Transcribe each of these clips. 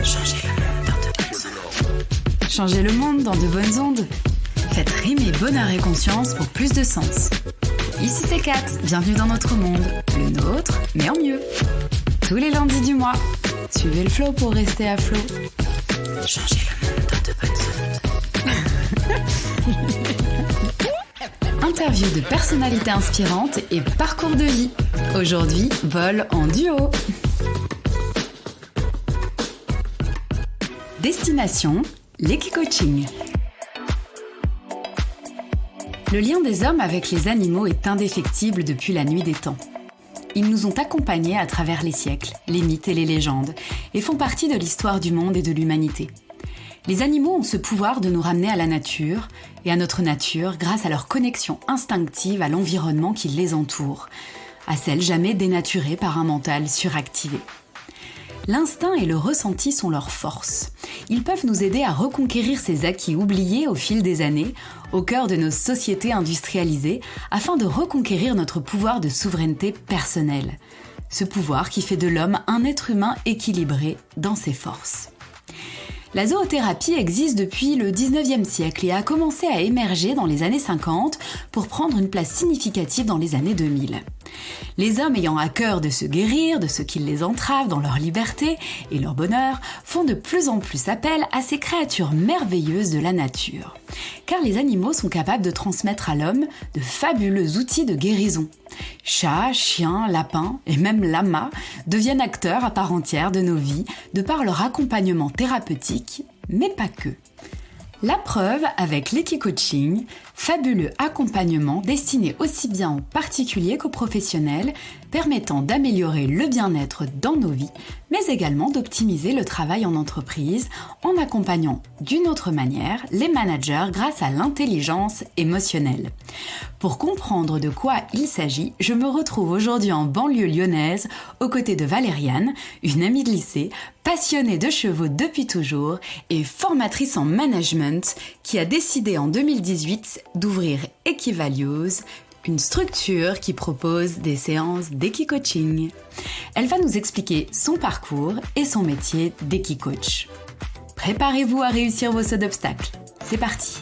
Changer le monde dans de bonnes ondes. Changer le monde dans de bonnes ondes. Faites rimer bonheur et conscience pour plus de sens. Ici c'est Kat, bienvenue dans notre monde. Le nôtre, mais en mieux. Tous les lundis du mois. Suivez le flow pour rester à flot. Changer le monde dans de bonnes ondes. Interview de personnalités inspirantes et parcours de vie. Aujourd'hui, vol en duo. Destination, l'Equicoaching. Le lien des hommes avec les animaux est indéfectible depuis la nuit des temps. Ils nous ont accompagnés à travers les siècles, les mythes et les légendes, et font partie de l'histoire du monde et de l'humanité. Les animaux ont ce pouvoir de nous ramener à la nature, et à notre nature grâce à leur connexion instinctive à l'environnement qui les entoure, à celle jamais dénaturée par un mental suractivé. L'instinct et le ressenti sont leurs forces. Ils peuvent nous aider à reconquérir ces acquis oubliés au fil des années, au cœur de nos sociétés industrialisées, afin de reconquérir notre pouvoir de souveraineté personnelle. Ce pouvoir qui fait de l'homme un être humain équilibré dans ses forces. La zoothérapie existe depuis le 19e siècle et a commencé à émerger dans les années 50 pour prendre une place significative dans les années 2000. Les hommes ayant à cœur de se guérir de ce qui les entrave dans leur liberté et leur bonheur font de plus en plus appel à ces créatures merveilleuses de la nature. Car les animaux sont capables de transmettre à l'homme de fabuleux outils de guérison. Chats, chiens, lapins et même lamas deviennent acteurs à part entière de nos vies de par leur accompagnement thérapeutique, mais pas que. La preuve avec l'Equicoaching, fabuleux accompagnement destiné aussi bien aux particuliers qu'aux professionnels, permettant d'améliorer le bien-être dans nos vies, mais également d'optimiser le travail en entreprise en accompagnant d'une autre manière les managers grâce à l'intelligence émotionnelle. Pour comprendre de quoi il s'agit, je me retrouve aujourd'hui en banlieue lyonnaise aux côtés de Valériane, une amie de lycée, passionnée de chevaux depuis toujours et formatrice en management qui a décidé en 2018 d'ouvrir Equivalues, une structure qui propose des séances d'Equicoaching. Elle va nous expliquer son parcours et son métier d'Equicoach. Préparez-vous à réussir vos sauts d'obstacles. C'est parti!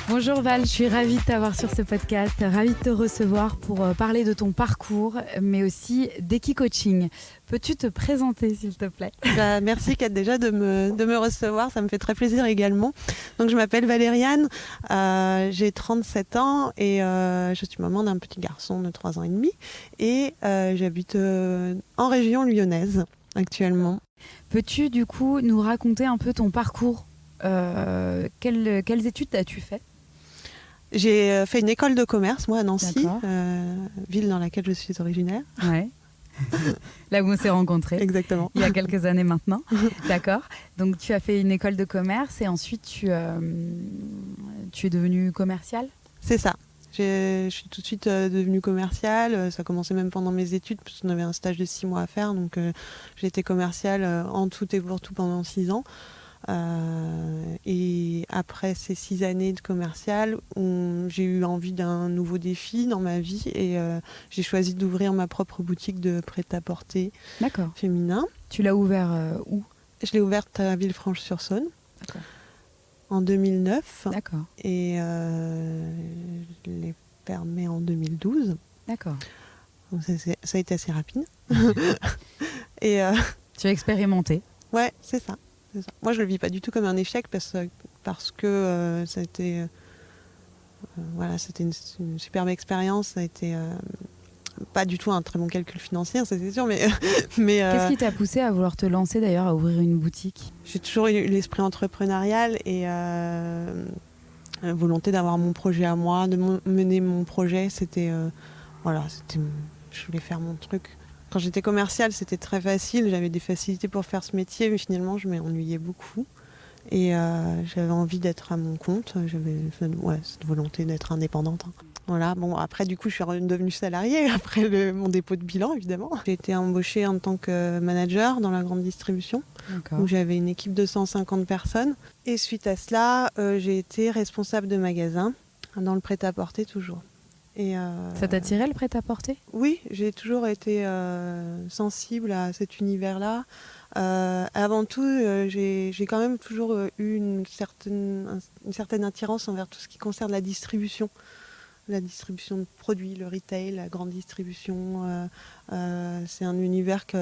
Bonjour Val, je suis ravie de t'avoir sur ce podcast, ravie de te recevoir pour parler de ton parcours, mais aussi d'Equicoaching. Peux-tu te présenter s'il te plaît ? Merci Kat déjà de me recevoir, ça me fait très plaisir également. Donc je m'appelle Valériane, j'ai 37 ans et je suis maman d'un petit garçon de 3 ans et demi et j'habite en région lyonnaise actuellement. Peux-tu du coup nous raconter un peu ton parcours ? Quelles études as-tu fait ? J'ai fait une école de commerce, moi, à Nancy, ville dans laquelle je suis originaire. Ouais. Là où on s'est rencontrés. Exactement. Il y a quelques années maintenant. D'accord. Donc, tu as fait une école de commerce et ensuite, tu es devenue commerciale ? C'est ça. Je suis tout de suite devenue commerciale. Ça a commencé même pendant mes études, parce qu'on avait un stage de 6 mois à faire. Donc, j'ai été commerciale en tout et pour tout pendant 6 ans. Et après ces 6 années de commercial, j'ai eu envie d'un nouveau défi dans ma vie et j'ai choisi d'ouvrir ma propre boutique de prêt-à-porter féminin. Tu l'as ouvert où ? Je l'ai ouverte à Villefranche-sur-Saône en 2009. D'accord. Et je l'ai fermée en 2012. D'accord. Donc ça a été assez rapide. Et tu as expérimenté. Ouais, c'est ça. Moi, je ne le vis pas du tout comme un échec parce que ça a été, c'était une superbe expérience. Ça a été pas du tout un très bon calcul financier, ça c'est sûr, mais Qu'est-ce qui t'a poussé à vouloir te lancer d'ailleurs à ouvrir une boutique ? J'ai toujours eu l'esprit entrepreneurial et volonté d'avoir mon projet à moi, de mener mon projet. Je voulais faire mon truc. Quand j'étais commerciale, c'était très facile. J'avais des facilités pour faire ce métier, mais finalement, je m'ennuyais beaucoup. Et j'avais envie d'être à mon compte. J'avais cette volonté d'être indépendante. Voilà. Bon, après, du coup, je suis devenue salariée après mon dépôt de bilan, évidemment. J'ai été embauchée en tant que manager dans la grande distribution, où j'avais une équipe de 150 personnes. Et suite à cela, j'ai été responsable de magasin dans le prêt-à-porter toujours. Et, ça t'attirait le prêt-à-porter ? Oui, j'ai toujours été sensible à cet univers-là. Avant tout, j'ai quand même toujours eu une certaine attirance envers tout ce qui concerne la distribution de produits, le retail, la grande distribution. C'est un univers qui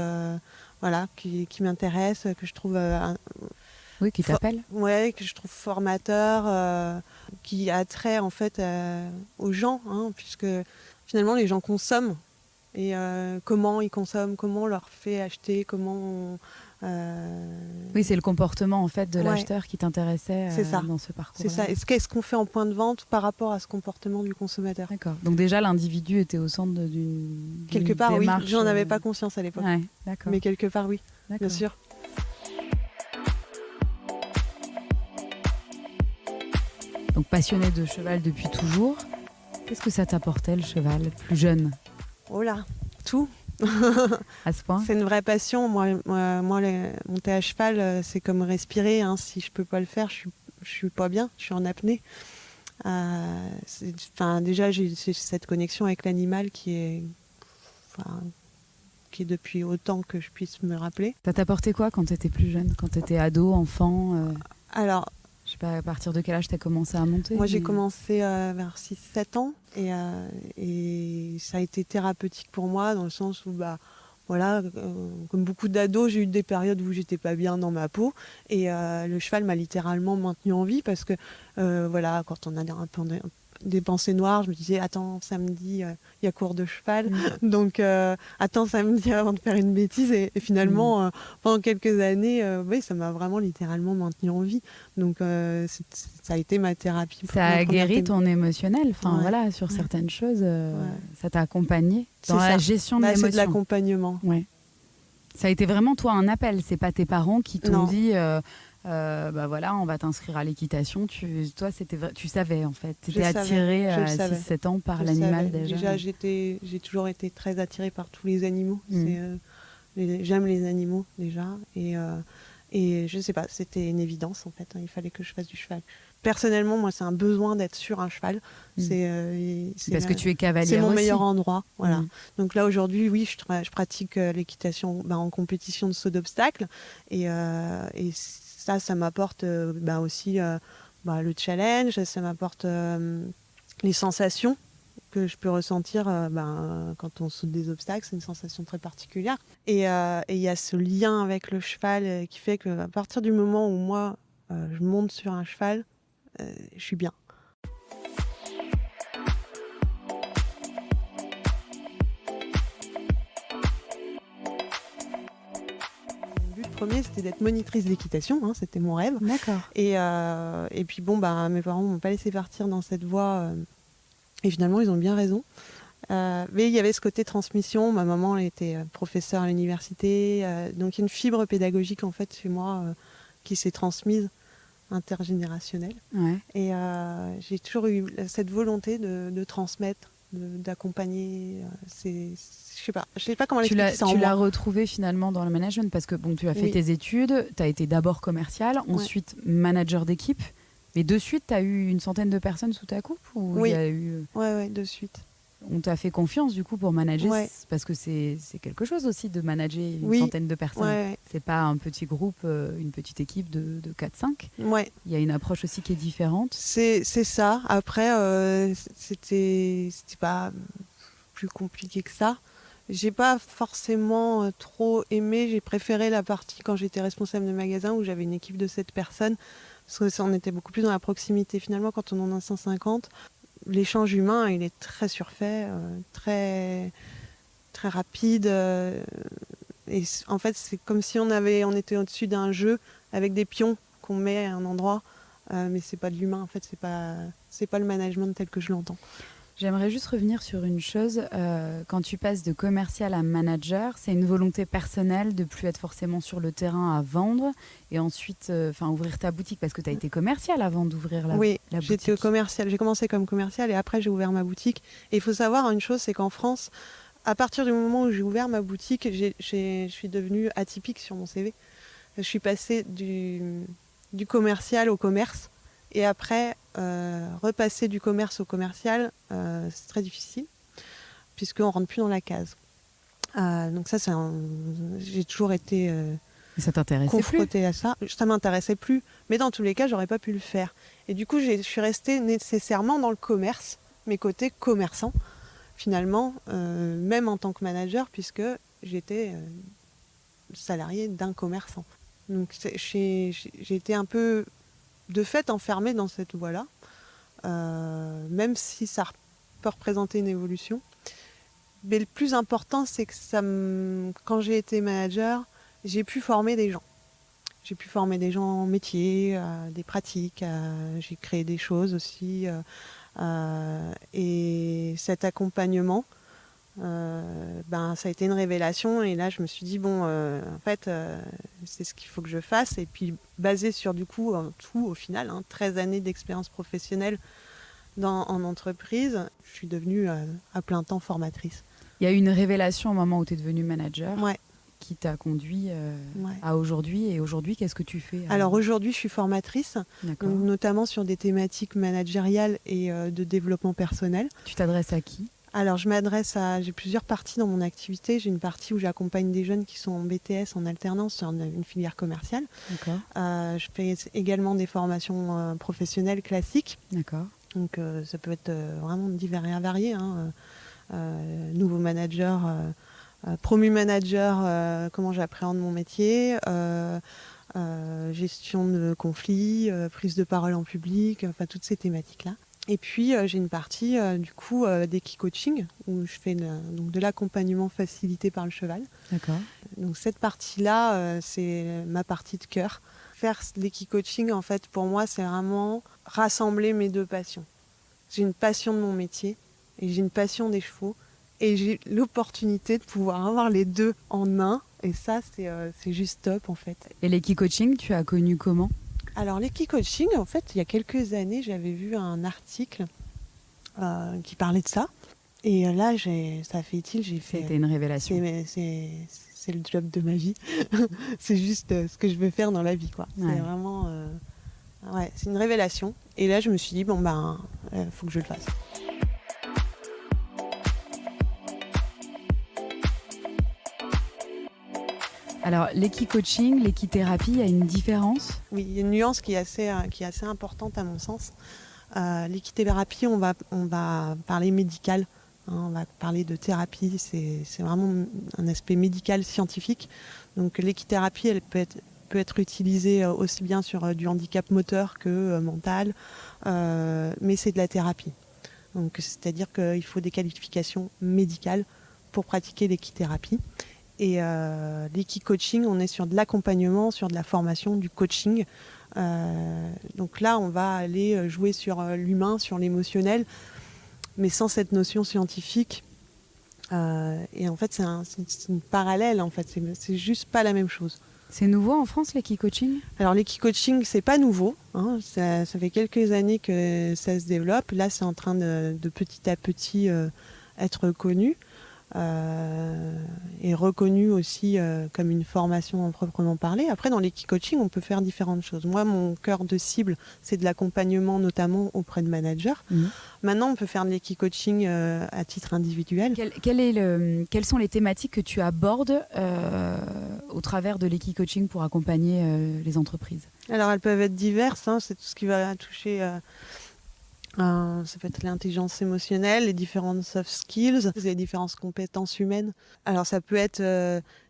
m'intéresse, que je trouve oui, qui t'appelle. Ouais, que je trouve formateur, qui a trait en fait aux gens, hein, puisque finalement les gens consomment. Et comment ils consomment, comment on leur fait acheter, Oui, c'est le comportement en fait de l'acheteur qui t'intéressait dans ce parcours. C'est ça. Et qu'est-ce qu'on fait en point de vente par rapport à ce comportement du consommateur ? D'accord. Donc déjà l'individu était au centre quelque part, démarche, oui. J'en avais pas conscience à l'époque. Ouais, d'accord. Mais quelque part, oui. D'accord. Bien sûr. Donc passionné de cheval depuis toujours. Qu'est-ce que ça t'apportait le cheval plus jeune ? Oh là, tout. À ce point ? C'est une vraie passion. Moi, monter à cheval, c'est comme respirer. Hein. Si je peux pas le faire, je suis pas bien. Je suis en apnée. Déjà, j'ai cette connexion avec l'animal qui est depuis autant que je puisse me rappeler. Ça t'apportait quoi quand tu étais plus jeune ? Quand tu étais ado, enfant Alors, je sais pas à partir de quel âge tu as commencé à monter ? Moi, j'ai commencé vers 6-7 ans et ça a été thérapeutique pour moi dans le sens où, comme beaucoup d'ados, j'ai eu des périodes où j'étais pas bien dans ma peau et le cheval m'a littéralement maintenue en vie parce que, quand on a un peu des pensées noires, je me disais, attends, samedi, il y a cours de cheval, donc attends, samedi avant de faire une bêtise et finalement, pendant quelques années, ça m'a vraiment littéralement maintenue en vie. Donc ça a été ma thérapie. Ça a guéri ton émotionnel, sur certaines choses, ça t'a accompagné dans la gestion de l'émotion. C'est de l'accompagnement. Ouais. Ça a été vraiment toi un appel, c'est pas tes parents qui t'ont dit on va t'inscrire à l'équitation. Toi, tu savais en fait, tu étais attirée à 6-7 ans par l'animal déjà. J'ai toujours été très attirée par tous les animaux. J'aime les animaux déjà et je sais pas, c'était une évidence en fait, hein, il fallait que je fasse du cheval. Personnellement, moi, c'est un besoin d'être sur un cheval. C'est parce que tu es cavalière. C'est mon aussi. meilleur endroit. Voilà. Donc là, aujourd'hui, oui, je pratique l'équitation en compétition de saut d'obstacles. Et ça m'apporte aussi le challenge, ça m'apporte les sensations que je peux ressentir quand on saute des obstacles. C'est une sensation très particulière. Et il y a ce lien avec le cheval qui fait qu'à partir du moment où moi, je monte sur un cheval, je suis bien. Mon but premier, c'était d'être monitrice d'équitation, hein, c'était mon rêve. D'accord. Et puis mes parents m'ont pas laissé partir dans cette voie, et finalement ils ont bien raison. Mais il y avait ce côté transmission. Ma maman elle était professeure à l'université, donc il y a une fibre pédagogique en fait chez moi qui s'est transmise, intergénérationnelle. Ouais. Et j'ai toujours eu cette volonté de transmettre, d'accompagner. Je sais pas comment l'expliquer ça en moi. Tu l'as retrouvé finalement dans le management parce que tu as fait tes études, tu as été d'abord commercial, ensuite manager d'équipe, mais de suite tu as eu une centaine de personnes sous ta coupe ou Oui, y a eu... de suite. On t'a fait confiance du coup pour manager, parce que c'est quelque chose aussi de manager une centaine de personnes. Ouais. C'est pas un petit groupe, une petite équipe de 4-5. Ouais. Il y a une approche aussi qui est différente. C'est ça. Après, c'était pas plus compliqué que ça. J'ai pas forcément trop aimé. J'ai préféré la partie quand j'étais responsable de magasin où j'avais une équipe de 7 personnes. Parce que ça, on était beaucoup plus dans la proximité. Finalement, quand on en a 150... l'échange humain, il est très surfait, très, très rapide. Et en fait, c'est comme si on était au-dessus d'un jeu avec des pions qu'on met à un endroit. Mais c'est pas de l'humain, en fait, c'est pas le management tel que je l'entends. J'aimerais juste revenir sur une chose. Quand tu passes de commercial à manager, c'est une volonté personnelle de plus être forcément sur le terrain à vendre et ensuite ouvrir ta boutique parce que tu as été commercial avant d'ouvrir la boutique. Oui, j'étais commercial. J'ai commencé comme commercial et après j'ai ouvert ma boutique. Et il faut savoir une chose, c'est qu'en France, à partir du moment où j'ai ouvert ma boutique, je suis devenue atypique sur mon CV. Je suis passée du commercial au commerce. Et après, repasser du commerce au commercial, c'est très difficile, puisqu'on ne rentre plus dans la case. Donc ça, j'ai toujours été Ça t'intéressait confrontée à ça. Ça ne m'intéressait plus, mais dans tous les cas, je n'aurais pas pu le faire. Et du coup, je suis restée nécessairement dans le commerce, mes côtés commerçants, finalement, même en tant que manager, puisque j'étais salariée d'un commerçant. Donc j'ai été un peu, de fait, enfermée dans cette voie-là, même si ça peut représenter une évolution. Mais le plus important, c'est que quand j'ai été manager, j'ai pu former des gens. J'ai pu former des gens en métier, des pratiques, j'ai créé des choses aussi. Et cet accompagnement, ça a été une révélation. Et là, je me suis dit, en fait, c'est ce qu'il faut que je fasse. Et puis, basé sur, du coup, tout, au final, 13 années d'expérience professionnelle en entreprise, je suis devenue à plein temps formatrice. Il y a eu une révélation au moment où tu es devenue manager Ouais. qui t'a conduit à aujourd'hui. Et aujourd'hui, qu'est-ce que tu fais Alors aujourd'hui, je suis formatrice, donc, notamment sur des thématiques managériales et de développement personnel. Tu t'adresses à qui ? Alors j'ai plusieurs parties dans mon activité. J'ai une partie où j'accompagne des jeunes qui sont en BTS, en alternance sur une filière commerciale. D'accord. Je fais également des formations professionnelles classiques. D'accord. Donc ça peut être vraiment divers et varié. Nouveau manager, promu manager, comment j'appréhende mon métier, gestion de conflits, prise de parole en public, enfin toutes ces thématiques-là. Et puis j'ai une partie d'Equi-Coaching où je fais donc de l'accompagnement facilité par le cheval. D'accord. Donc cette partie-là, c'est ma partie de cœur. Faire de l'Equi-Coaching, en fait, pour moi, c'est vraiment rassembler mes deux passions. J'ai une passion de mon métier et j'ai une passion des chevaux. Et j'ai l'opportunité de pouvoir avoir les deux en un. Et ça, c'est juste top, en fait. Et l'Equi-Coaching, tu as connu comment ? Alors, l'Equi-Coaching, en fait, il y a quelques années, j'avais vu un article qui parlait de ça. Et là, ça a fait utile. C'était une révélation. C'est le job de ma vie. C'est juste ce que je veux faire dans la vie, quoi. Ouais. C'est vraiment... c'est une révélation. Et là, je me suis dit, faut que je le fasse. Alors, l'équi-coaching, l'équithérapie, il y a une différence ? Oui, il y a une nuance qui est assez importante à mon sens. L'équithérapie, on va parler médical, on va parler de thérapie, c'est vraiment un aspect médical, scientifique. Donc l'équithérapie, elle peut être utilisée aussi bien sur du handicap moteur que mental, mais c'est de la thérapie. Donc, c'est-à-dire qu'il faut des qualifications médicales pour pratiquer l'équithérapie. Et l'équi-coaching, on est sur de l'accompagnement, sur de la formation, du coaching. Donc là, on va aller jouer sur l'humain, sur l'émotionnel, mais sans cette notion scientifique. Et en fait, c'est une parallèle, en fait. C'est juste pas la même chose. C'est nouveau en France, l'équi-coaching ? Alors, l'équi-coaching, c'est pas nouveau. Ça fait quelques années que ça se développe. Là, c'est en train de petit à petit être connu. Et reconnu aussi comme une formation en proprement parler. Après, dans l'équi-coaching, on peut faire différentes choses. Moi, mon cœur de cible, c'est de l'accompagnement, notamment auprès de managers. Maintenant, on peut faire de l'équi-coaching à titre individuel. Quelles sont les thématiques que tu abordes au travers de l'équi-coaching pour accompagner les entreprises ? Alors, elles peuvent être diverses. C'est tout ce qui va toucher... ça peut être l'intelligence émotionnelle, les différentes soft skills, les différentes compétences humaines. Alors ça peut être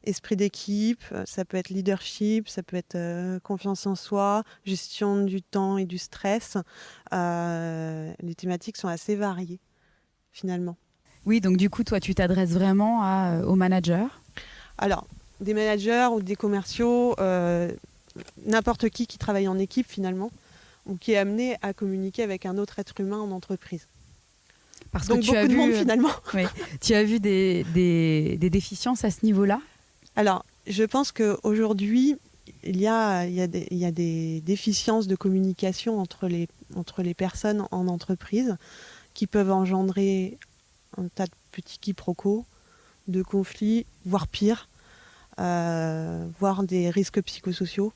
esprit d'équipe, ça peut être leadership, ça peut être confiance en soi, gestion du temps et du stress. Les thématiques sont assez variées, finalement. Oui, donc du coup, toi, tu t'adresses vraiment aux managers ? Alors, des managers ou des commerciaux, n'importe qui travaille en équipe, finalement, ou qui est amené à communiquer avec un autre être humain en entreprise. Parce donc que tu beaucoup de monde finalement. Oui. Tu as vu des déficiences à ce niveau-là ? Alors, je pense qu'aujourd'hui, il y a des déficiences de communication entre les personnes en entreprise qui peuvent engendrer un tas de petits quiproquos, de conflits, voire pire, voire des risques psychosociaux.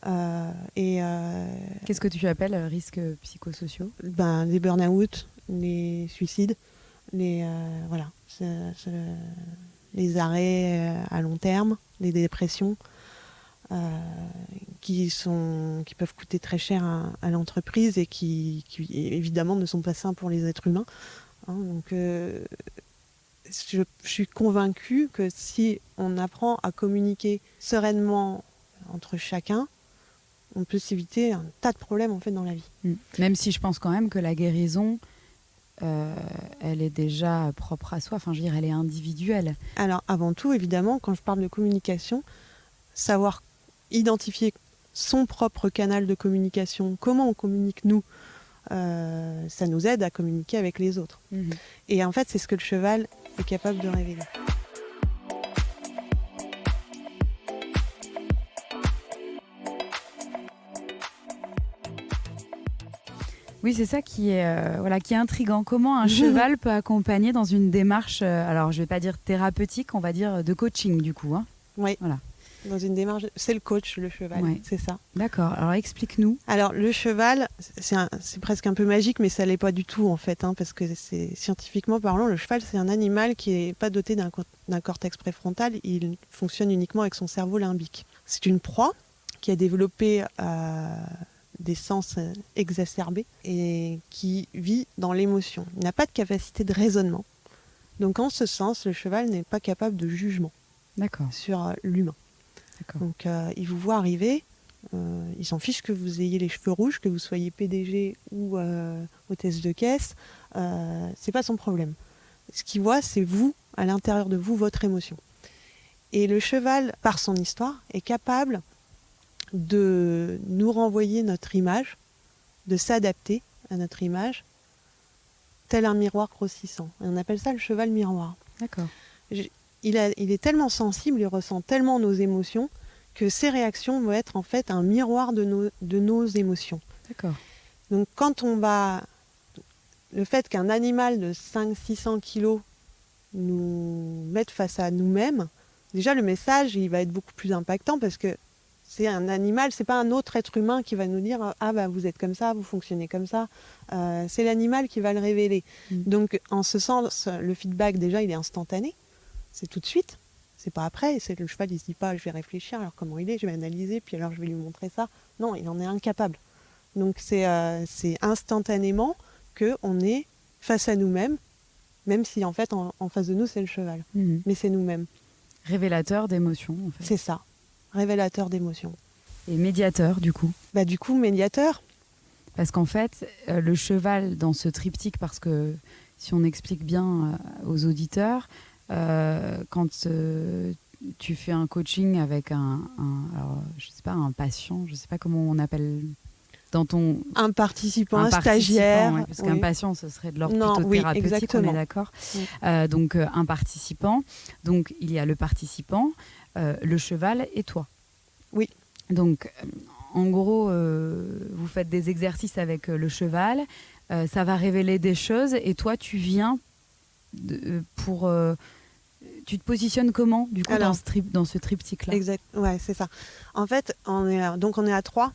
Qu'est-ce que tu appelles risques psychosociaux ? Les burn-out, les suicides, les arrêts à long terme, les dépressions, qui peuvent coûter très cher à l'entreprise et qui évidemment ne sont pas sains pour les êtres humains. Donc je suis convaincue que si on apprend à communiquer sereinement entre chacun, on peut s'éviter un tas de problèmes en fait dans la vie. Même si je pense quand même que la guérison, elle est déjà propre à soi. Enfin, je veux dire, elle est individuelle. Alors, avant tout, évidemment, quand je parle de communication, savoir identifier son propre canal de communication, comment on communique nous, ça nous aide à communiquer avec les autres. Et en fait, c'est ce que le cheval est capable de révéler. Oui, c'est ça qui est intriguant. Comment un cheval peut accompagner dans une démarche, alors je ne vais pas dire thérapeutique, on va dire de coaching du coup. Oui, voilà. Dans une démarche, c'est le coach, le cheval, c'est ça. D'accord, alors explique-nous. Alors le cheval, c'est presque un peu magique, mais ça ne l'est pas du tout en fait, parce que c'est scientifiquement parlant, le cheval c'est un animal qui n'est pas doté d'un cortex préfrontal, il fonctionne uniquement avec son cerveau limbique. C'est une proie qui a développé des sens exacerbés et qui vit dans l'émotion. Il n'a pas de capacité de raisonnement. Donc en ce sens, le cheval n'est pas capable de jugement sur l'humain. Donc il vous voit arriver, il s'en fiche que vous ayez les cheveux rouges, que vous soyez PDG ou hôtesse de caisse, c'est pas son problème. Ce qu'il voit, c'est vous, à l'intérieur de vous, votre émotion. Et le cheval, par son histoire, est capable de nous renvoyer notre image, de s'adapter à notre image, tel un miroir grossissant. Et on appelle ça le cheval miroir. D'accord. Il est tellement sensible, il ressent tellement nos émotions que ses réactions vont être en fait un miroir de nos émotions. D'accord. Donc quand on va... Le fait qu'un animal de 500-600 kilos nous mette face à nous-mêmes, déjà le message il va être beaucoup plus impactant parce que c'est un animal, c'est pas un autre être humain qui va nous dire « Ah bah vous êtes comme ça, vous fonctionnez comme ça ». C'est l'animal qui va le révéler. Donc en ce sens, le feedback déjà il est instantané. C'est tout de suite, c'est pas après. C'est le cheval, il se dit pas, je vais réfléchir, alors comment il est, je vais analyser, puis alors je vais lui montrer ça. Non, il en est incapable. Donc c'est instantanément qu'on est face à nous-mêmes, même si en fait en face de nous c'est le cheval. Mais c'est nous-mêmes. Révélateur d'émotions, en fait. C'est ça, révélateur d'émotions. Et médiateur, du coup. Du coup, médiateur. Parce qu'en fait, le cheval dans ce triptyque, parce que si on explique bien aux auditeurs, quand tu fais un coaching avec alors, je sais pas, un patient, je sais pas comment on appelle un participant, un stagiaire. Parce qu'un patient, ce serait de l'ordre plutôt thérapeutique, on est d'accord. Donc un participant, donc il y a le participant, le cheval et toi. Oui. Donc en gros, vous faites des exercices avec le cheval, ça va révéler des choses et toi tu viens pour... tu te positionnes comment, du coup, dans ce triptyque-là ? Exact, ouais, c'est ça. En fait, on est à 3.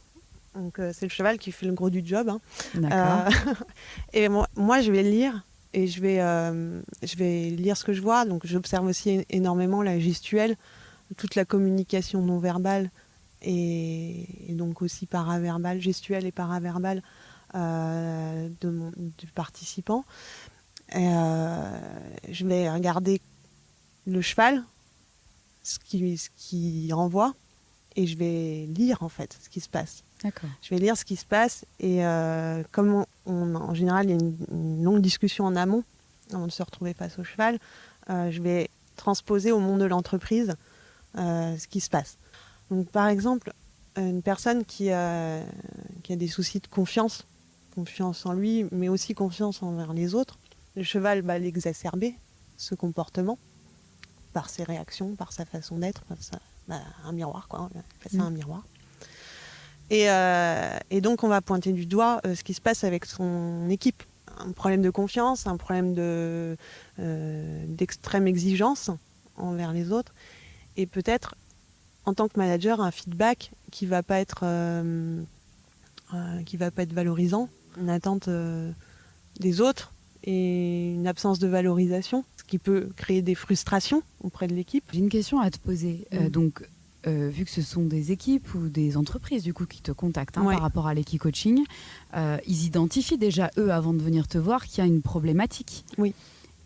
Donc, c'est le cheval qui fait le gros du job. D'accord. Et moi, je vais lire. Et je vais lire ce que je vois. Donc, j'observe aussi énormément la gestuelle, toute la communication non verbale et donc aussi paraverbale, gestuelle et paraverbale du participant. Et, je vais regarder le cheval, ce qui renvoie, et je vais lire en fait ce qui se passe. D'accord. Je vais lire ce qui se passe et comme en général il y a une longue discussion en amont avant de se retrouver face au cheval, je vais transposer au monde de l'entreprise ce qui se passe. Donc par exemple, une personne qui a des soucis de confiance en lui, mais aussi confiance envers les autres, le cheval va l'exacerber, ce comportement, par ses réactions, par sa façon d'être, un miroir, quoi. On fait ça un miroir. Et donc, on va pointer du doigt ce qui se passe avec son équipe. Un problème de confiance, un problème d'extrême exigence envers les autres. Et peut-être, en tant que manager, un feedback qui va pas être valorisant, une attente des autres et une absence de valorisation, ce qui peut créer des frustrations auprès de l'équipe. J'ai une question à te poser. Vu que ce sont des équipes ou des entreprises du coup qui te contactent par rapport à l'Equi-Coaching, ils identifient déjà eux avant de venir te voir qu'il y a une problématique. Oui.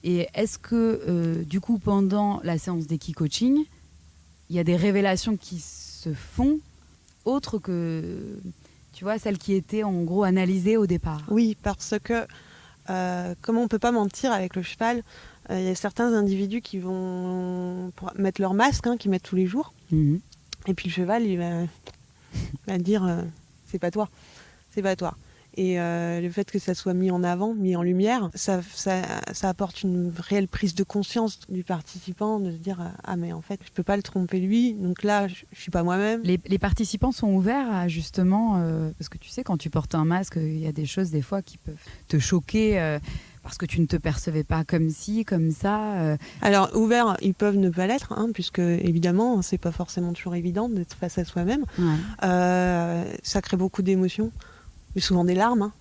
Et est-ce que du coup pendant la séance d'Equi-Coaching, il y a des révélations qui se font autres que, tu vois, celles qui étaient en gros analysées au départ? Oui, parce que comme on ne peut pas mentir avec le cheval, il y a certains individus qui vont mettre leur masque, qui mettent tous les jours. Mmh. Et puis le cheval, il va dire c'est pas toi, c'est pas toi. Et le fait que ça soit mis en avant, mis en lumière, ça apporte une réelle prise de conscience du participant, de se dire ah mais en fait je peux pas le tromper lui, donc là je suis pas moi-même. Les participants sont ouverts à justement, parce que tu sais quand tu portes un masque, il y a des choses des fois qui peuvent te choquer. Parce que tu ne te percevais pas comme ci, comme ça. Alors, ouverts, ils peuvent ne pas l'être, puisque, évidemment, c'est pas forcément toujours évident d'être face à soi-même. Ouais. Ça crée beaucoup d'émotions, mais souvent des larmes.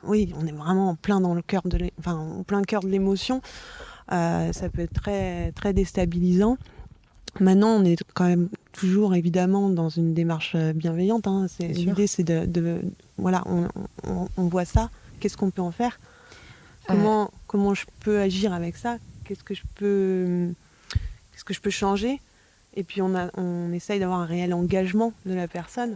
Oui, on est vraiment en plein dans le cœur en plein cœur de l'émotion. Ça peut être très, très déstabilisant. Maintenant, on est quand même toujours, évidemment, dans une démarche bienveillante. L'idée, c'est voilà, on voit ça. Qu'est-ce qu'on peut en faire ? Comment je peux agir avec ça ? Qu'est-ce que je peux changer ? Et puis on essaye d'avoir un réel engagement de la personne.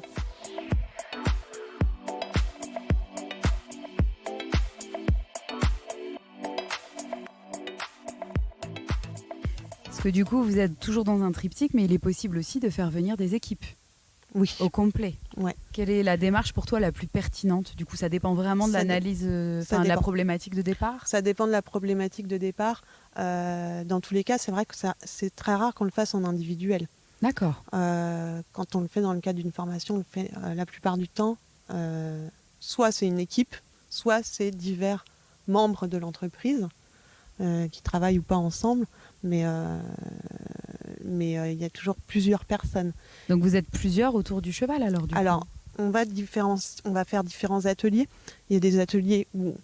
Parce que du coup, vous êtes toujours dans un triptyque, mais il est possible aussi de faire venir des équipes. Oui. Au complet. Ouais. Quelle est la démarche pour toi la plus pertinente ? Du coup, ça dépend vraiment de l'analyse, de la problématique de départ ? Ça dépend de la problématique de départ. Dans tous les cas, c'est vrai que c'est très rare qu'on le fasse en individuel. D'accord. Quand on le fait dans le cadre d'une formation, on le fait la plupart du temps. Soit c'est une équipe, soit c'est divers membres de l'entreprise qui travaillent ou pas ensemble. Mais il y a toujours plusieurs personnes. Donc vous êtes plusieurs autour du cheval alors du coup. On va faire différents ateliers. Il y a des ateliers où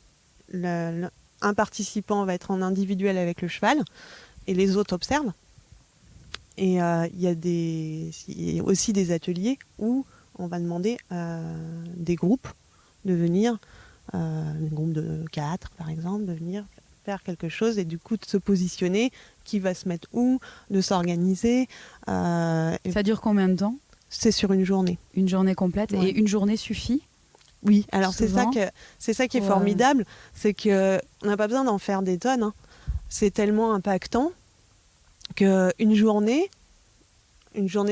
un participant va être en individuel avec le cheval et les autres observent. Et il y a aussi des ateliers où on va demander à des groupes de venir, un groupe de 4 par exemple, de venir faire quelque chose et du coup de se positionner, qui va se mettre où, de s'organiser. Ça dure combien de temps ? C'est sur une journée. Une journée complète. Ouais. Et une journée suffit ? Oui, alors c'est ça qui est formidable, c'est qu'on n'a pas besoin d'en faire des tonnes. C'est tellement impactant qu'une journée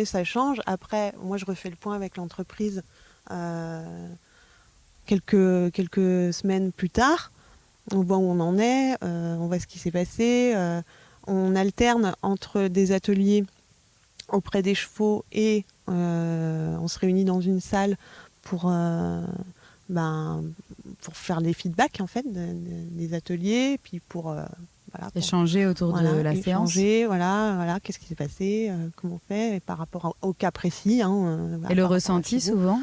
ça change. Après, moi je refais le point avec l'entreprise quelques semaines plus tard. On voit où on en est, on voit ce qui s'est passé. On alterne entre des ateliers auprès des chevaux et on se réunit dans une salle pour faire des feedbacks en fait des ateliers, puis pour échanger autour de la séance. Voilà, qu'est-ce qui s'est passé, comment on fait, et par rapport au cas précis. Et le ressenti souvent ?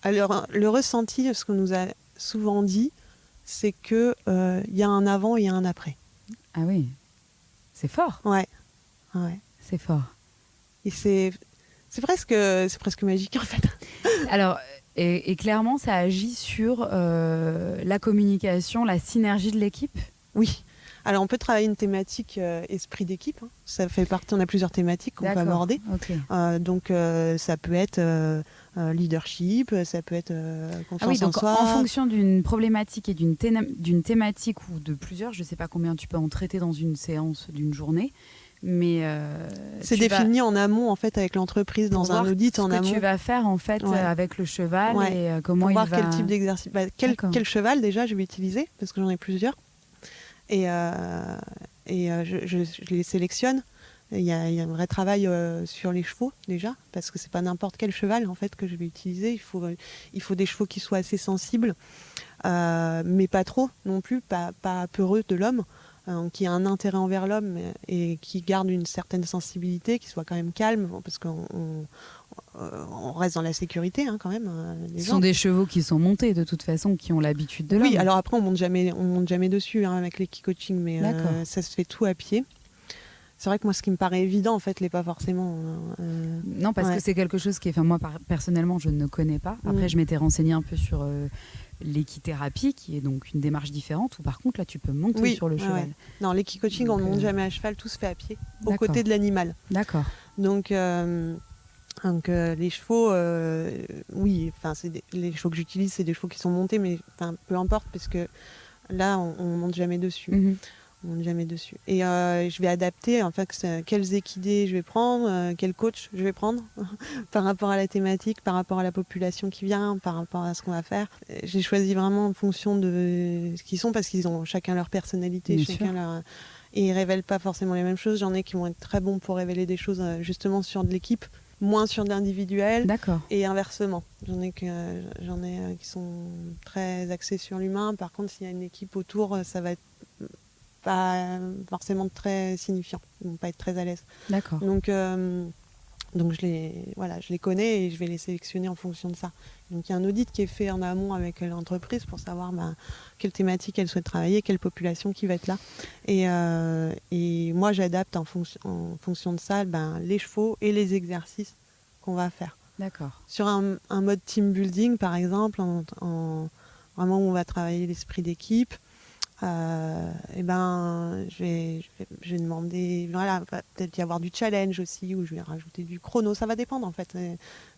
Alors le ressenti, ce qu'on nous a souvent dit, c'est que y a un avant et un après. Ah oui, c'est fort. Ouais. C'est fort. Et c'est presque magique en fait. Alors, et clairement, ça agit sur la communication, la synergie de l'équipe ? Oui. Alors, on peut travailler une thématique esprit d'équipe. Ça fait partie, on a plusieurs thématiques qu'on peut aborder. Okay. Donc, ça peut être leadership, ça peut être confiance en soi. En fonction d'une problématique et d'une thématique ou de plusieurs, je ne sais pas combien tu peux en traiter dans une séance d'une journée, mais c'est défini en amont en fait avec l'entreprise dans un audit en amont. Ce que tu vas faire en fait avec le cheval et comment il va. Pour voir quel type d'exercice, quel cheval déjà je vais utiliser parce que j'en ai plusieurs et je les sélectionne. Il y a un vrai travail sur les chevaux déjà parce que c'est pas n'importe quel cheval en fait que je vais utiliser. Il faut des chevaux qui soient assez sensibles, mais pas trop non plus, pas peureux de l'homme. qui a un intérêt envers l'homme et qui garde une certaine sensibilité, qui soit quand même calme, parce qu'on reste dans la sécurité quand même. Ce sont des chevaux qui sont montés de toute façon, qui ont l'habitude de l'homme. Oui, alors après on monte jamais dessus avec l'équi-coaching, mais ça se fait tout à pied. C'est vrai que moi, ce qui me paraît évident, en fait, l'est pas forcément. Non, parce que c'est quelque chose qui est... Enfin, moi, personnellement, je ne connais pas. Après, je m'étais renseignée un peu sur l'équithérapie, qui est donc une démarche différente, où par contre, là, tu peux monter sur le cheval. Non, l'équi-coaching, on ne monte jamais à cheval, tout se fait à pied, aux côtés de l'animal. D'accord. Donc les chevaux, les chevaux que j'utilise, c'est des chevaux qui sont montés, mais peu importe, parce que là, on ne monte jamais dessus. On monte jamais dessus. Et je vais adapter quels équidés je vais prendre, quel coach je vais prendre par rapport à la thématique, par rapport à la population qui vient, par rapport à ce qu'on va faire. J'ai choisi vraiment en fonction de ce qu'ils sont, parce qu'ils ont chacun leur personnalité, et ils révèlent pas forcément les mêmes choses. J'en ai qui vont être très bons pour révéler des choses justement sur de l'équipe, moins sur de l'individuel. D'accord. Et inversement. J'en ai qui sont très axés sur l'humain. Par contre, s'il y a une équipe autour, ça va être pas forcément très signifiant. Ils vont pas être très à l'aise. D'accord. Donc je les connais et je vais les sélectionner en fonction de ça. Donc il y a un audit qui est fait en amont avec l'entreprise pour savoir quelle thématique elle souhaite travailler, quelle population qui va être là. Et moi j'adapte en fonction de ça les chevaux et les exercices qu'on va faire. D'accord. Sur un mode team building par exemple, vraiment où on va travailler l'esprit d'équipe, je vais demander, va peut-être y avoir du challenge aussi, où je vais rajouter du chrono, ça va dépendre en fait.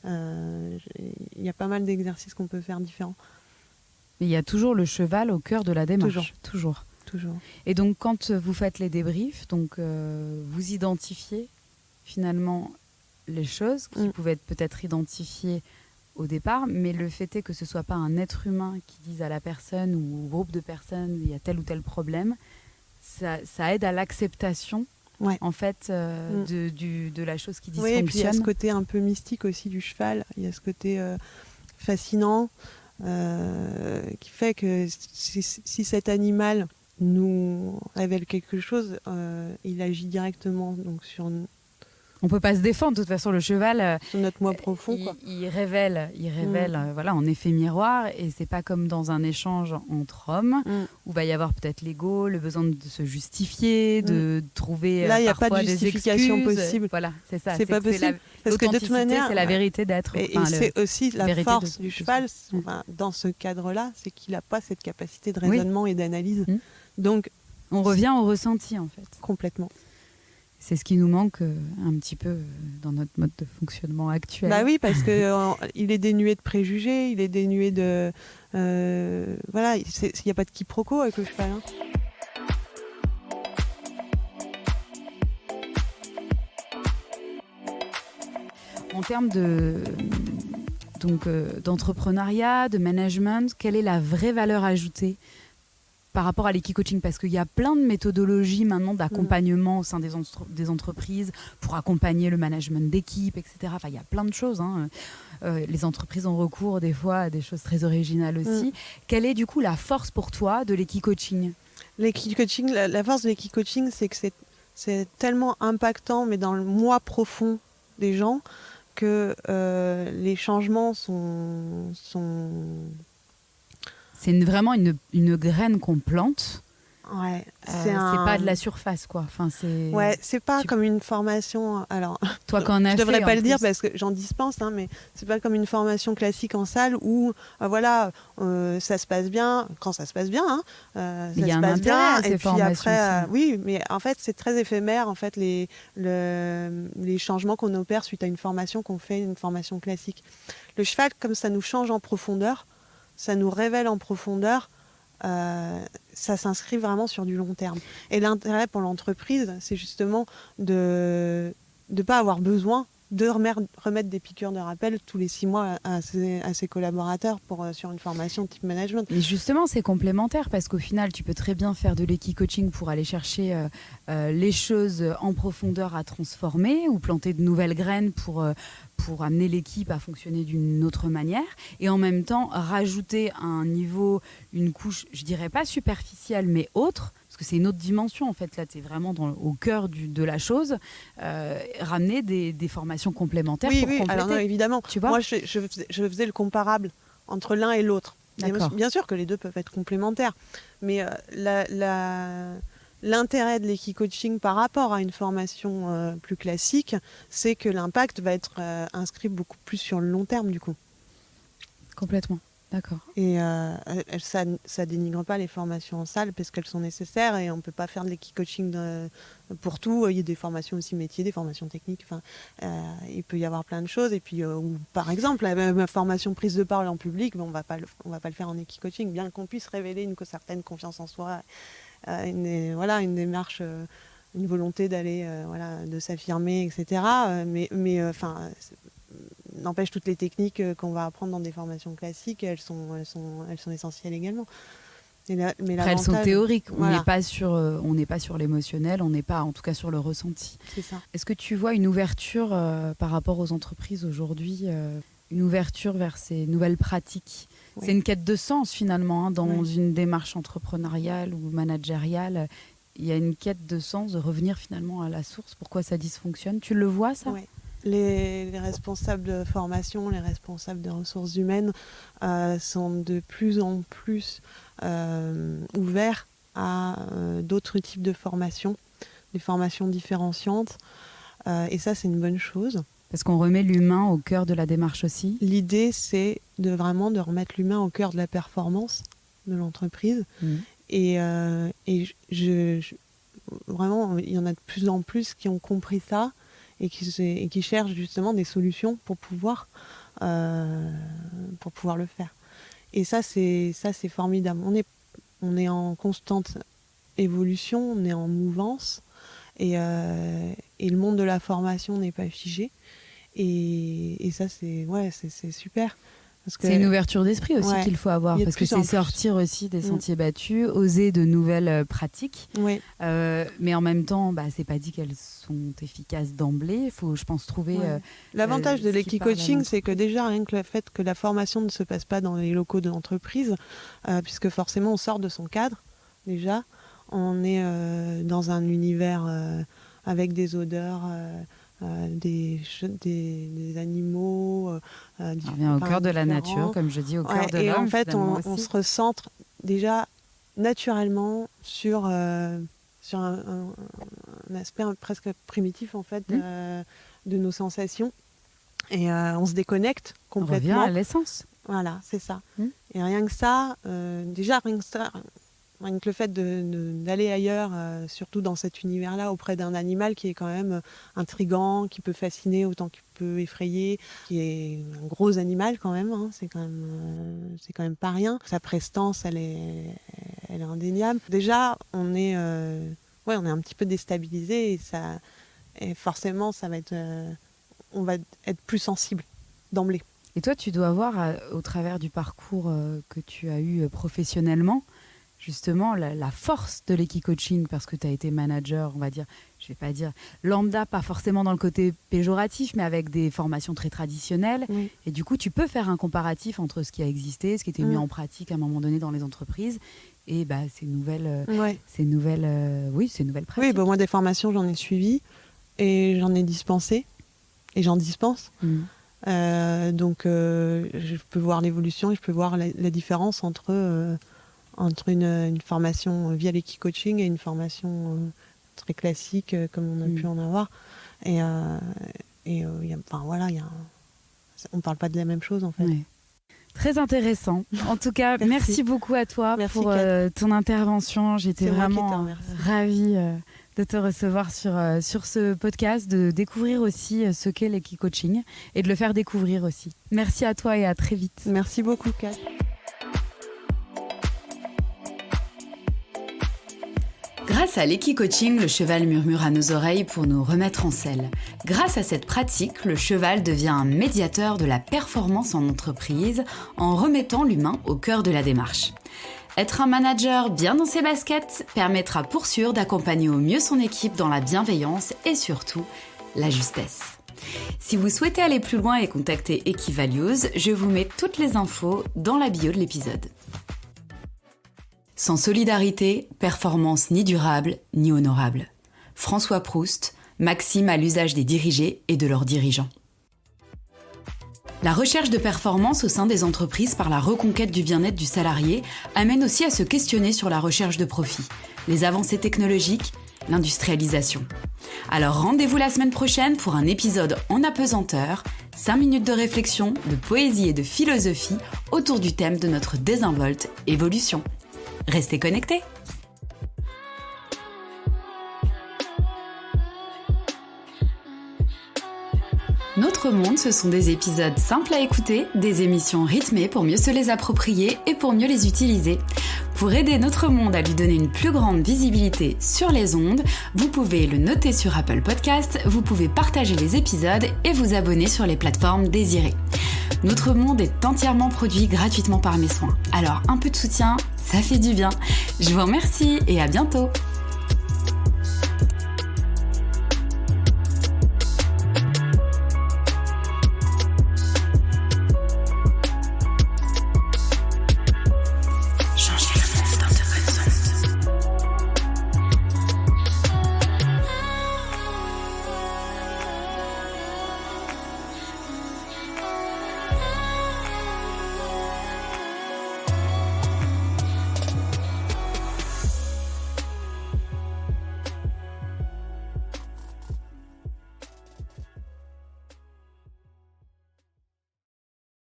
Il y a pas mal d'exercices qu'on peut faire différents. Mais il y a toujours le cheval au cœur de la démarche. Toujours. Et donc quand vous faites les débriefs, vous identifiez finalement les choses qui pouvaient être peut-être identifiées au départ, mais le fait est que ce soit pas un être humain qui dise à la personne ou au groupe de personnes il y a tel ou tel problème, ça aide à l'acceptation en fait de la chose qui dysfonctionne. Oui, et puis il y a ce côté un peu mystique aussi du cheval, il y a ce côté fascinant qui fait que si cet animal nous révèle quelque chose, il agit directement donc sur nous. On peut pas se défendre, de toute façon le cheval sur notre moi profond il révèle en effet miroir, et c'est pas comme dans un échange entre hommes où va y avoir peut-être l'ego, le besoin de se justifier, de trouver là il n'y a parfois pas de justification possible. Voilà, c'est ça, c'est pas possible parce que de toute manière c'est la vérité d'être, et c'est aussi la force du cheval dans ce cadre-là, c'est qu'il n'a pas cette capacité de raisonnement et d'analyse. Donc on revient au ressenti en fait. Complètement. C'est ce qui nous manque un petit peu dans notre mode de fonctionnement actuel. Bah oui, parce qu'il est dénué de préjugés, il est dénué de... il n'y a pas de quiproquo avec le cheval. En termes d'entrepreneuriat, de management, quelle est la vraie valeur ajoutée par rapport à l'équi-coaching, parce qu'il y a plein de méthodologies maintenant d'accompagnement au sein des entreprises pour accompagner le management d'équipe, etc. Enfin, il y a plein de choses. Les entreprises ont recours des fois à des choses très originales aussi. Quelle est du coup la force pour toi de l'équi-coaching ? L'équi-coaching, la force de l'équi-coaching, c'est que c'est tellement impactant, mais dans le moi profond des gens, que les changements sont... C'est vraiment une graine qu'on plante. Ouais, c'est pas de la surface, quoi. Enfin, c'est pas comme une formation. Alors, toi, quand on a je devrais pas le dire parce que j'en dispense, mais c'est pas comme une formation classique en salle où, ça se passe bien quand ça se passe bien. Il y a un intérêt à ces formations. Après, oui, mais en fait, c'est très éphémère. En fait, les changements qu'on opère suite à une formation qu'on fait, une formation classique. Le cheval, comme ça nous change en profondeur. Ça nous révèle en profondeur, ça s'inscrit vraiment sur du long terme. Et l'intérêt pour l'entreprise, c'est justement de ne pas avoir besoin de remettre des piqûres de rappel tous les 6 mois à ses collaborateurs sur une formation type management. Et justement, c'est complémentaire parce qu'au final, tu peux très bien faire de l'équi-coaching pour aller chercher les choses en profondeur à transformer ou planter de nouvelles graines pour amener l'équipe à fonctionner d'une autre manière, et en même temps rajouter un niveau, une couche, je dirais pas superficielle, mais autre, parce que c'est une autre dimension en fait. Là, tu es vraiment au cœur de la chose. Ramener des formations complémentaires pour compléter. Alors non, évidemment. Tu vois, moi, je faisais le comparable entre l'un et l'autre. Bien sûr que les deux peuvent être complémentaires, mais l'intérêt de l'équi-coaching par rapport à une formation plus classique, c'est que l'impact va être inscrit beaucoup plus sur le long terme du coup. Complètement, d'accord. Et ça dénigre pas les formations en salle parce qu'elles sont nécessaires et on peut pas faire de l'équi-coaching pour tout. Il y a des formations aussi métiers, des formations techniques. Enfin, il peut y avoir plein de choses. Et puis, par exemple, ma formation prise de parole en public, on va pas le faire en équi-coaching, bien qu'on puisse révéler une certaine confiance en soi, une démarche, une volonté d'aller, de s'affirmer, etc. N'empêche, toutes les techniques qu'on va apprendre dans des formations classiques, elles sont essentielles également. Après, elles sont théoriques. On n'est pas sur l'émotionnel, on n'est pas en tout cas sur le ressenti. C'est ça. Est-ce que tu vois une ouverture par rapport aux entreprises aujourd'hui, une ouverture vers ces nouvelles pratiques? Oui. C'est une quête de sens finalement, dans une démarche entrepreneuriale ou managériale. Il y a une quête de sens, de revenir finalement à la source. Pourquoi ça dysfonctionne? Tu le vois, ça? Oui. Les responsables de formation, les responsables des ressources humaines sont de plus en plus ouverts à d'autres types de formations, des formations différenciantes. Et ça, c'est une bonne chose. Parce qu'on remet l'humain au cœur de la démarche aussi. L'idée, c'est vraiment de remettre l'humain au cœur de la performance de l'entreprise. Et vraiment, il y en a de plus en plus qui ont compris ça et qui cherchent justement des solutions pour pouvoir le faire. Et ça, c'est formidable. On est en constante évolution, on est en mouvance, et le monde de la formation n'est pas figé. Et ça, c'est super. C'est une ouverture d'esprit aussi qu'il faut avoir, parce que c'est sortir aussi des sentiers battus, oser de nouvelles pratiques. Oui. Mais en même temps, c'est pas dit qu'elles sont efficaces d'emblée. Il faut, je pense, trouver... L'avantage de l'équi-coaching, c'est que déjà, rien que le fait que la formation ne se passe pas dans les locaux de l'entreprise, puisque forcément, on sort de son cadre, déjà. On est dans un univers avec des odeurs... des animaux. On vient au cœur de la nature, comme je dis, au cœur de l'homme. Et en fait, on se recentre déjà naturellement sur un aspect presque primitif en fait, de nos sensations. Et on se déconnecte complètement. On revient à l'essence. Voilà, c'est ça. Et rien que ça, rien que le fait d'aller ailleurs, surtout dans cet univers-là, auprès d'un animal qui est quand même intriguant, qui peut fasciner autant qu'il peut effrayer, qui est un gros animal quand même, c'est quand même pas rien. Sa prestance, elle est indéniable. Déjà, on est un petit peu déstabilisé et forcément, on va être plus sensible d'emblée. Et toi, tu dois voir, au travers du parcours que tu as eu professionnellement, justement la force de l'équi-coaching, parce que tu as été manager, on va dire, je vais pas dire lambda, pas forcément dans le côté péjoratif, mais avec des formations très traditionnelles. Et du coup, tu peux faire un comparatif entre ce qui a existé, ce qui était mis en pratique à un moment donné dans les entreprises, et ces nouvelles pratiques. Oui, moi, des formations, j'en ai suivi et j'en ai dispensé et j'en dispense. Donc, je peux voir l'évolution et je peux voir la différence entre une formation via l'équi-coaching et une formation très classique comme on a pu en avoir. On ne parle pas de la même chose en fait. Très intéressant. En tout cas, merci beaucoup à toi pour ton intervention. J'étais vraiment ravie de te recevoir sur ce podcast, de découvrir aussi ce qu'est l'équi-coaching et de le faire découvrir aussi. Merci à toi et à très vite. Merci beaucoup, Kat. Grâce à l'équi-coaching, le cheval murmure à nos oreilles pour nous remettre en selle. Grâce à cette pratique, le cheval devient un médiateur de la performance en entreprise en remettant l'humain au cœur de la démarche. Être un manager bien dans ses baskets permettra pour sûr d'accompagner au mieux son équipe dans la bienveillance et surtout la justesse. Si vous souhaitez aller plus loin et contacter Equivalues, je vous mets toutes les infos dans la bio de l'épisode. Sans solidarité, performance ni durable ni honorable. François Proust, maxime à l'usage des dirigés et de leurs dirigeants. La recherche de performance au sein des entreprises par la reconquête du bien-être du salarié amène aussi à se questionner sur la recherche de profit, les avancées technologiques, l'industrialisation. Alors rendez-vous la semaine prochaine pour un épisode en apesanteur, 5 minutes de réflexion, de poésie et de philosophie autour du thème de notre désinvolte évolution. Restez connectés! Notre Monde, ce sont des épisodes simples à écouter, des émissions rythmées pour mieux se les approprier et pour mieux les utiliser. Pour aider Notre Monde à lui donner une plus grande visibilité sur les ondes, vous pouvez le noter sur Apple Podcasts, vous pouvez partager les épisodes et vous abonner sur les plateformes désirées. Notre Monde est entièrement produit gratuitement par mes soins. Alors un peu de soutien, ça fait du bien. Je vous remercie et à bientôt.